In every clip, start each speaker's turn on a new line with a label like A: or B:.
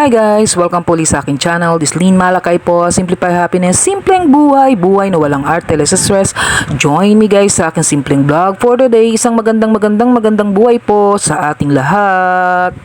A: Hi guys! Welcome po ulit sa aking channel. This Lynn Malakay po. Simplify Happiness. Simpleng buhay. Buhay na walang arte, less stress. Join me guys sa aking simpleng vlog for today. Isang magandang buhay po sa ating lahat.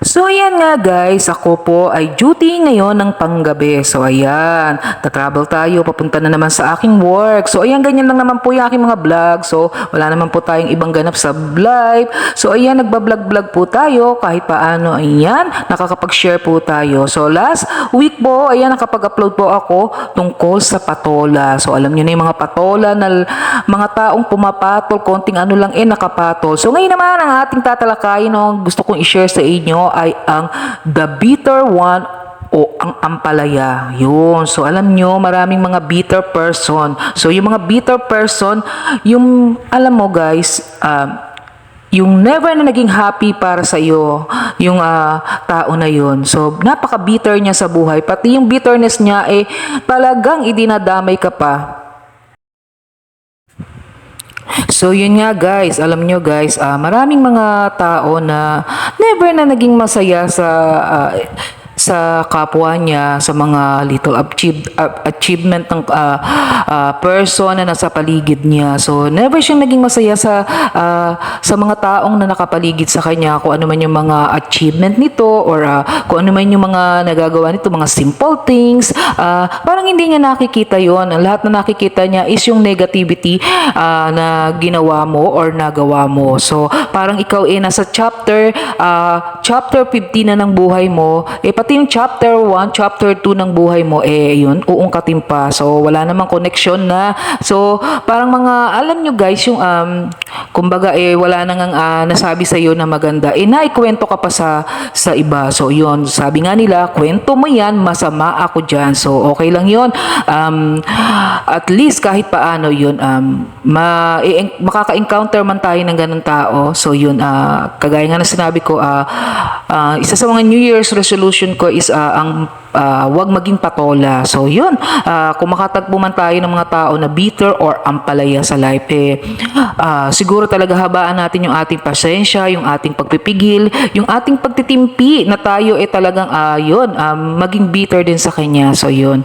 A: So ayan nga guys, ako po ay duty ngayon ng panggabi. So ayan, tatravel tayo, papunta na naman sa aking work. So ayan, ganyan lang naman po yung aking mga vlog. So wala naman po tayong ibang ganap sa live. So ayan, nagbablog-vlog po tayo kahit paano. Ayan, nakakapag-share po tayo. So last week po, ayan, nakapag-upload po ako tungkol sa patola. So alam niyo na yung mga patola na mga taong pumapatol, konting ano lang nakapatol. So ngayon naman ang ating tatalakayin, gusto kong i-share sa inyo ay ang the bitter one o ang ampalaya. Yun. So alam nyo, maraming mga bitter person. So yung mga bitter person, yung alam mo guys, yung never na naging happy para sa iyo, yung tao na yun. So napaka-bitter niya sa buhay. Pati yung bitterness niya talagang idinadamay ka pa. So yun nga guys, alam nyo guys, maraming mga tao na never na naging masaya sa kapwa niya, sa mga little achievement ng person na nasa paligid niya. So never siyang naging masaya sa mga taong na nakapaligid sa kanya, kung ano man yung mga achievement nito or kung ano man yung mga nagagawa nito, mga simple things. Parang hindi niya nakikita yon. Lahat na nakikita niya is yung negativity na ginawa mo or nagawa mo. So parang ikaw nasa chapter 15 na ng buhay mo, pati yung chapter 1, chapter 2 ng buhay mo, yun, uungkatin pa. So, wala namang connection na. So, parang alam nyo guys, yung, kumbaga, wala nang nasabi sa'yo na maganda. Naikwento ka pa sa iba. So, yun, sabi nga nila, kwento mo yan, masama ako dyan. So, okay lang yun. At least, kahit paano yun, makaka-encounter man tayo ng ganun tao. So, yun, kagaya nga na sinabi ko, isa sa mga New Year's resolution ko is ang wag maging patola. So yun, kung makatagpo man tayo ng mga tao na bitter or ampalaya sa life, siguro talaga habaan natin yung ating pasensya, yung ating pagpipigil, yung ating pagtitimpi na tayo talagang yun, maging bitter din sa kanya. So yun,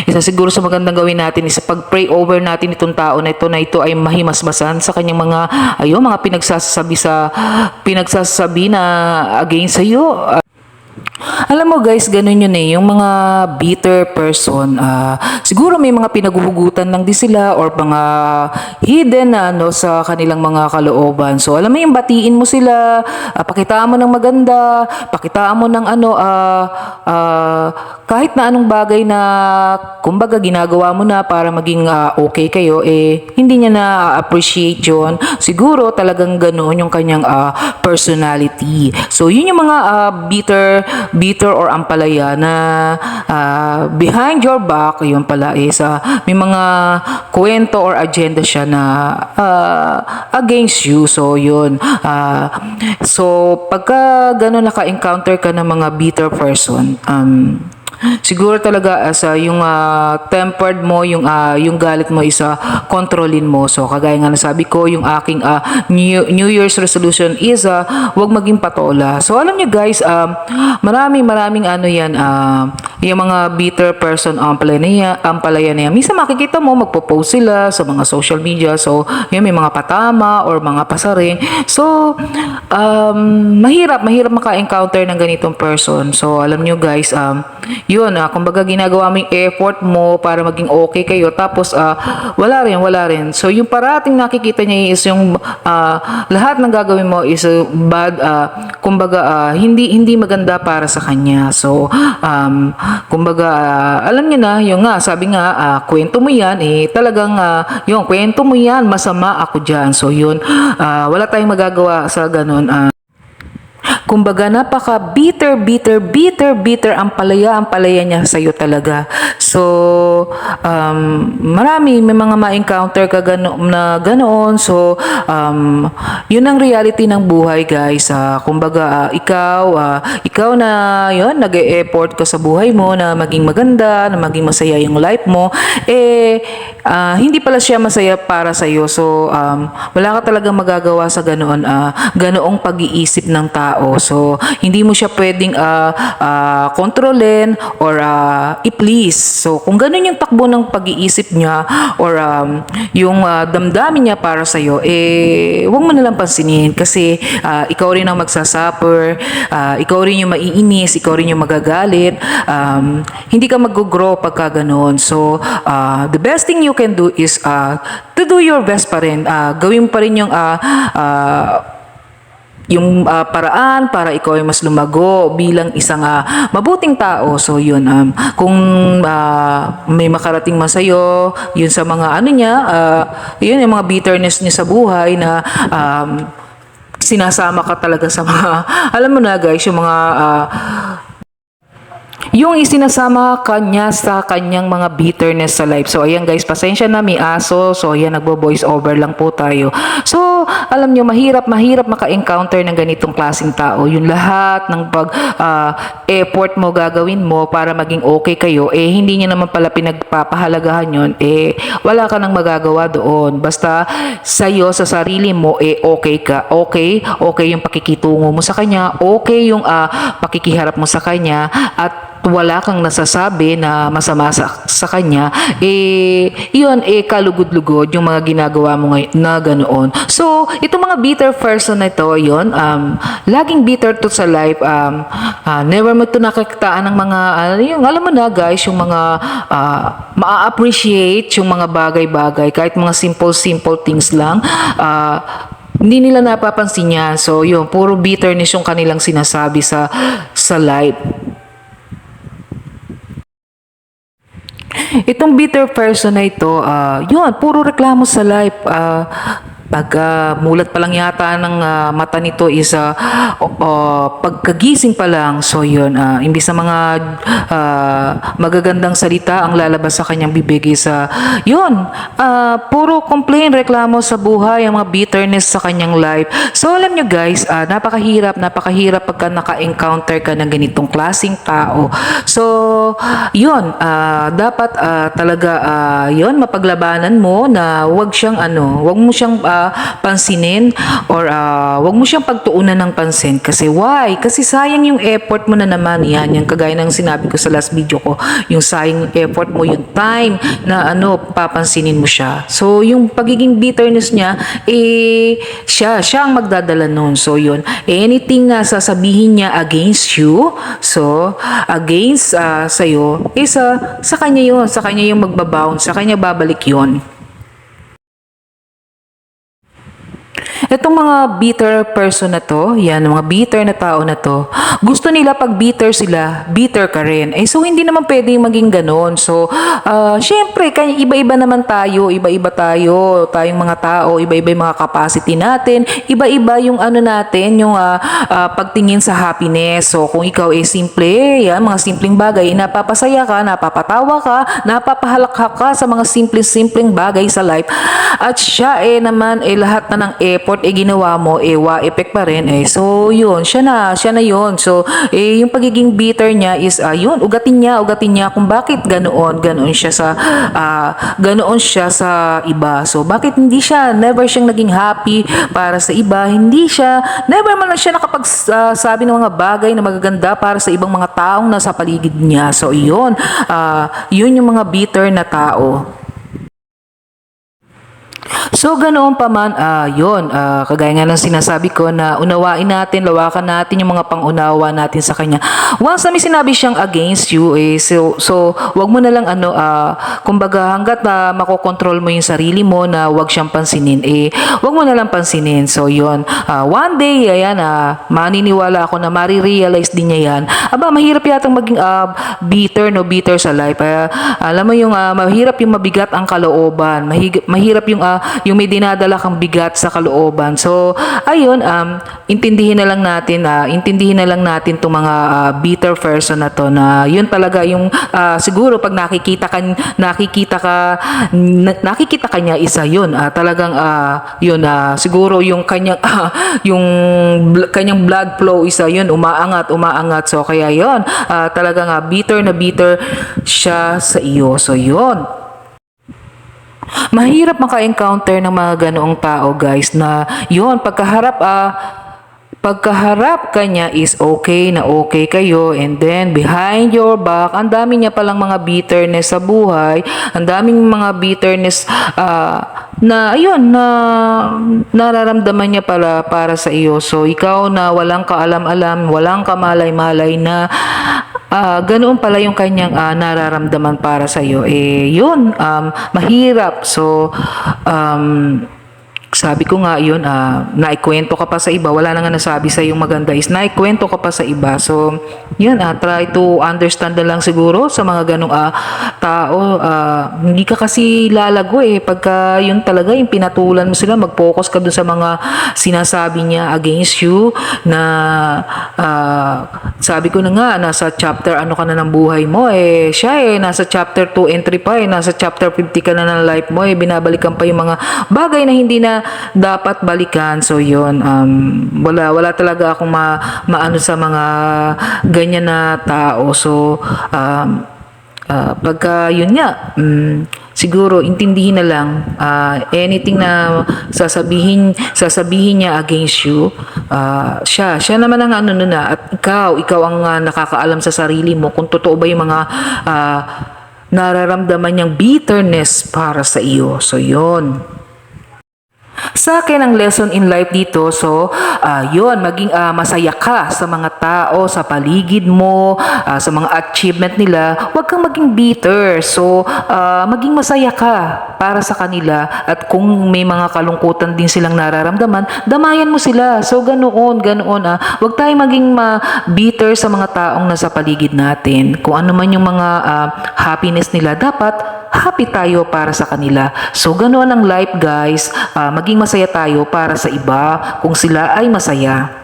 A: isa siguro sa magandang gawin natin is pag-pray over natin itong tao na ito ay mahimasmasan sa kanyang mga pinagsasabi na against sa iyo. Alam mo guys, ganun yun yung mga bitter person, siguro may mga pinaguhugutan lang din sila or mga hidden na sa kanilang mga kalooban. So alam mo yung batiin mo sila, pakitaan mo ng maganda, pakitaan mo ng kahit na anong bagay na kumbaga ginagawa mo na para maging okay kayo, hindi niya na-appreciate yun. Siguro talagang ganun yung kanyang personality. So yun yung mga bitter or ampalaya na behind your back, yun pala may mga kwento or agenda siya na against you. So yun, so pagka gano'n naka-encounter ka ng mga bitter person, siguro talaga yung tempered mo, yung galit mo kontrolin mo. So kagaya nga nasabi ko, yung aking New Year's resolution is wag maging patola. So alam niyo guys, maraming yung mga bitter person, ampalaya na yan. Minsan makikita mo magpo-post sila sa mga social media. So yun, may mga patama or mga pasaring. So mahirap maka-encounter ng ganitong person. So alam niyo guys, yun, kumbaga ginagawa mo yung effort mo para maging okay kayo, tapos wala rin. So yung parating nakikita niya is yung lahat ng gagawin mo is bad, kumbaga hindi maganda para sa kanya. So kumbaga alam niyo na, yung sabi nga, kwento mo yan, talagang yung kwento mo yan, masama ako dyan. So yun, wala tayong magagawa sa ganun. Kumbaga, napaka bitter ang palaya niya sa'yo talaga. So, may mga ma-encounter ka na ganoon. So, yun ang reality ng buhay, guys. Kumbaga, ikaw na yun, nag-e-effort ka sa buhay mo na maging maganda, na maging masaya yung life mo, hindi pala siya masaya para sa'yo. So, wala ka talagang magagawa sa ganoong pag-iisip ng tao. So, hindi mo siya pwedeng kontrolin or i-please. So, kung ganun yung takbo ng pag-iisip niya or yung damdamin niya para sa'yo, huwag mo nalang pansinin kasi ikaw rin ang magsasuffer, ikaw rin yung maiinis, ikaw rin yung magagalit, hindi ka mag-grow pagka ganun. So, the best thing you can do is to do your best pa rin. Gawin pa rin yung paraan para ikaw ay mas lumago bilang isang mabuting tao. So yun, kung may makarating man sa'yo, yun sa mga yun yung mga bitterness niya sa buhay na sinasama ka talaga sa mga, alam mo na guys, yung isinasama kanya sa kanyang mga bitterness sa life. So, ayan guys, pasensya na, may aso. So, ayan, nagbo-voice over lang po tayo. So, alam nyo, mahirap maka-encounter ng ganitong klaseng tao. Yung lahat ng effort mo gagawin mo para maging okay kayo, hindi nyo naman pala pinagpapahalagahan yun, wala ka nang magagawa doon. Basta sa'yo, sa sarili mo, okay ka. Okay yung pakikitungo mo sa kanya. Okay yung pakikiharap mo sa kanya. At wala kang nasasabi na masama sa kanya, yun, kalugod-lugod yung mga ginagawa mo na ganoon. So, itong mga bitter person na ito, yun, laging bitter to sa life, never mo ito nakikitaan ng mga, yung, alam mo na guys, yung mga ma-appreciate yung mga bagay-bagay, kahit mga simple things lang, hindi nila napapansin yan. So, yun, puro bitterness yung kanilang sinasabi sa life. Itong bitter person na ito, yun, puro reklamo sa life. Pag mulat pa lang yata ng mata nito is pagkagising pa lang. So yun, imbis na mga magagandang salita ang lalabas sa kanyang bibig is yun, puro complain, reklamo sa buhay, ang mga bitterness sa kanyang life. So alam nyo guys, napakahirap pagka naka-encounter ka ng ganitong klaseng tao. So yun, dapat talaga yun, mapaglabanan mo na wag mo siyang pansinin or wag mo siyang pagtuunan ng pansin. Kasi why? Kasi sayang yung effort mo na naman. Yan, yung kagaya ng sinabi ko sa last video ko, yung sayang yung effort mo, yung time na papansinin mo siya. So yung pagiging bitterness niya, siya ang magdadala nun. So yun, anything na sasabihin niya against you, so against sa'yo, sa kanya yung magbabounce, sa kanya babalik yun. Itong mga bitter person na to, yan, mga bitter na tao na to, gusto nila pag bitter sila, bitter ka rin. So hindi naman pwedeng maging ganon. So, syempre, iba-iba naman tayo, tayong mga tao, iba-iba yung mga capacity natin, iba-iba yung natin, yung pagtingin sa happiness. So, kung ikaw simple, yan, mga simpleng bagay, napapasaya ka, napapatawa ka, napapahalakha ka sa mga simpleng bagay sa life. At siya naman, lahat na ng effort ginawa mo, effect pa rin. So yun, siya na yun. So yung pagiging bitter niya is yun, ugatin niya kung bakit ganoon siya sa iba. So bakit never siyang naging happy para sa iba, never man lang siya nakapagsabi ng mga bagay na magaganda para sa ibang mga taong nasa paligid niya. So yun yung mga bitter na tao. So, ganoon pa man, yun, kagaya nga ng sinasabi ko na unawain natin, lawakan natin yung mga pangunawa natin sa kanya. Once na may sinabi siyang against you, so wag mo na lang, kumbaga, hanggat makokontrol mo yung sarili mo na wag siyang pansinin, wag mo na lang pansinin. So, yun, one day, ayan, maniniwala ako na marirealize din niya yan. Mahirap yatang maging bitter sa life. Alam mo yung mahirap yung mabigat ang kalooban, mahirap yung yung may dinadala kang bigat sa kalooban. So, ayun, intindihin na lang natin tong mga bitter person na to, na yun talaga yung siguro pag nakikita ka niya, isa yun, talagang yun, siguro yung kanyang kanyang blood flow, isa yun, umaangat. So kaya yun, talagang bitter na bitter siya sa iyo. So yun, mahirap maka-encounter ng mga ganoong tao, guys, na yun, pagkaharap ka niya is okay na okay kayo, and then behind your back, ang dami niya palang mga bitterness sa buhay, ang daming mga bitterness na ayun, na nararamdaman niya para sa iyo. So ikaw na walang kaalam-alam, walang kamalay-malay na ganoon pala yung kanyang nararamdaman para sa iyo, yun, mahirap. So sabi ko nga yun, naikwento ka pa sa iba, wala na nga nasabi sa yung maganda, is naikwento ka pa sa iba. So yun, try to understand na lang siguro sa mga ganong tao. Hindi ka kasi lalago pagka yun talaga yung pinatulan mo sila, mag-focus ka dun sa mga sinasabi niya against you, na sabi ko na nga, nasa chapter ano ka na ng buhay mo, siya nasa chapter 2 entry pa, nasa chapter 50 ka na ng life mo, binabalikan pa yung mga bagay na hindi na dapat balikan. So yun, wala talaga akong maano sa mga ganyan na tao. So pagka yun nga, siguro intindihin na lang, anything na sasabihin niya against you, siya naman ang ano na, at ikaw ang nakakaalam sa sarili mo kung totoo ba yung mga nararamdaman niyang bitterness para sa iyo. So yun, sa akin ang lesson in life dito, so yun, maging masaya ka sa mga tao sa paligid mo, sa mga achievement nila. Huwag kang maging bitter. So maging masaya ka para sa kanila, at kung may mga kalungkutan din silang nararamdaman, damayan mo sila. So ganoon, huwag tayong maging bitter sa mga taong nasa paligid natin. Kung ano man yung mga happiness nila, dapat happy tayo para sa kanila. So ganoon ang life, guys. Maging masaya tayo para sa iba kung sila ay masaya.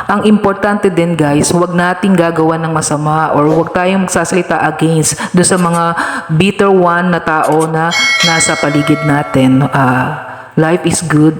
A: Ang importante din, guys, huwag nating gagawa ng masama, or huwag tayong magsasalita against do sa mga bitter one na tao na nasa paligid natin. Life is good.